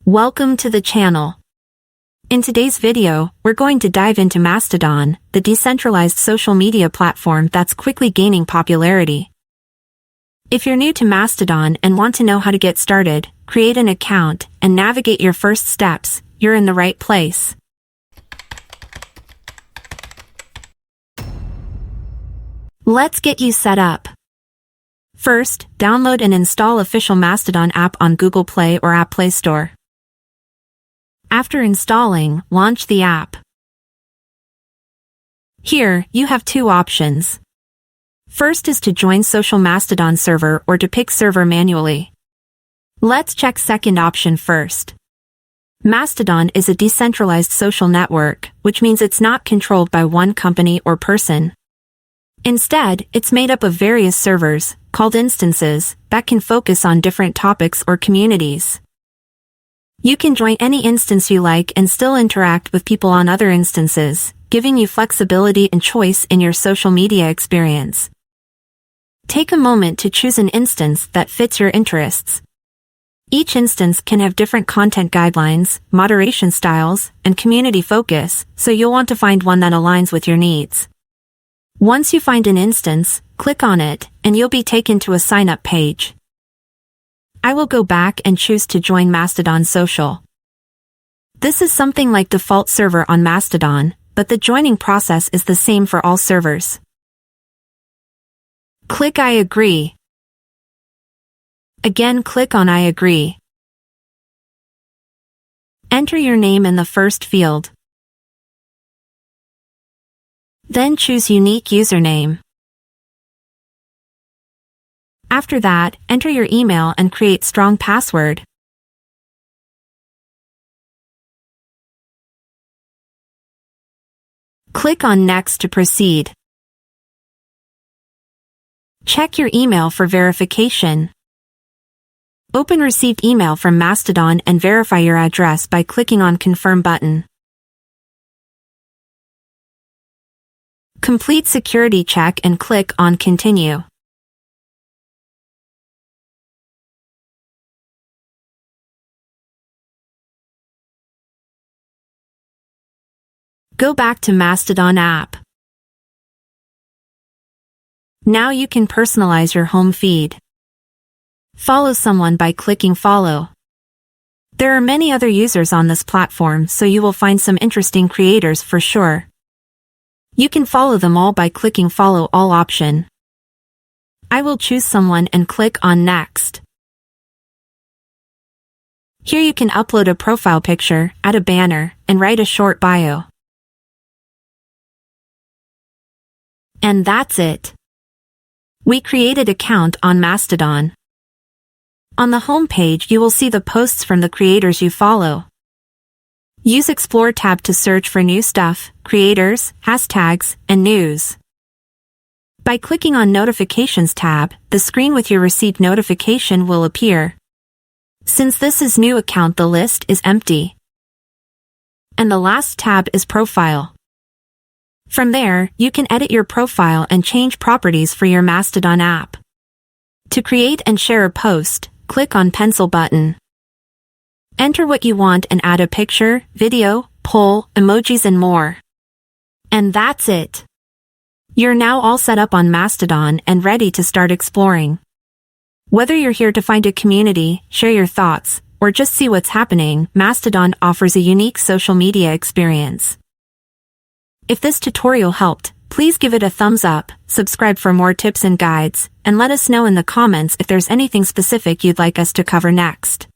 Welcome to the channel. In today's video, we're going to dive into Mastodon, the decentralized social media platform that's quickly gaining popularity. If you're new to Mastodon and want to know how to get started, create an account, and navigate your first steps, you're in the right place. Let's get you set up. First, download and install official Mastodon app on Google Play or App Play Store. After installing, launch the app. Here, you have two options. First is to join social Mastodon server or to pick server manually. Let's check second option first. Mastodon is a decentralized social network, which means it's not controlled by one company or person. Instead, it's made up of various servers, called instances, that can focus on different topics or communities. You can join any instance you like and still interact with people on other instances, giving you flexibility and choice in your social media experience. Take a moment to choose an instance that fits your interests. Each instance can have different content guidelines, moderation styles, and community focus, so you'll want to find one that aligns with your needs. Once you find an instance, click on it, and you'll be taken to a sign-up page. I will go back and choose to join Mastodon Social. This is something like default server on Mastodon, but the joining process is the same for all servers. Click I agree. Again, click on I agree. Enter your name in the first field. Then choose unique username. After that, enter your email and create strong password. Click on Next to proceed. Check your email for verification. Open received email from Mastodon and verify your address by clicking on Confirm button. Complete security check and click on Continue. Go back to Mastodon app. Now you can personalize your home feed. Follow someone by clicking follow. There are many other users on this platform, so you will find some interesting creators for sure. You can follow them all by clicking follow all option. I will choose someone and click on Next. Here you can upload a profile picture, add a banner, and write a short bio. And that's it. We created an account on Mastodon. On the home page you will see the posts from the creators you follow. Use Explore tab to search for new stuff, creators, hashtags, and news. By clicking on Notifications tab, the screen with your received notification will appear. Since this is new account, the list is empty. And the last tab is Profile. From there, you can edit your profile and change properties for your Mastodon app. To create and share a post, click on Pencil button. Enter what you want and add a picture, video, poll, emojis and more. And that's it. You're now all set up on Mastodon and ready to start exploring. Whether you're here to find a community, share your thoughts, or just see what's happening, Mastodon offers a unique social media experience. If this tutorial helped, please give it a thumbs up, subscribe for more tips and guides, and let us know in the comments if there's anything specific you'd like us to cover next.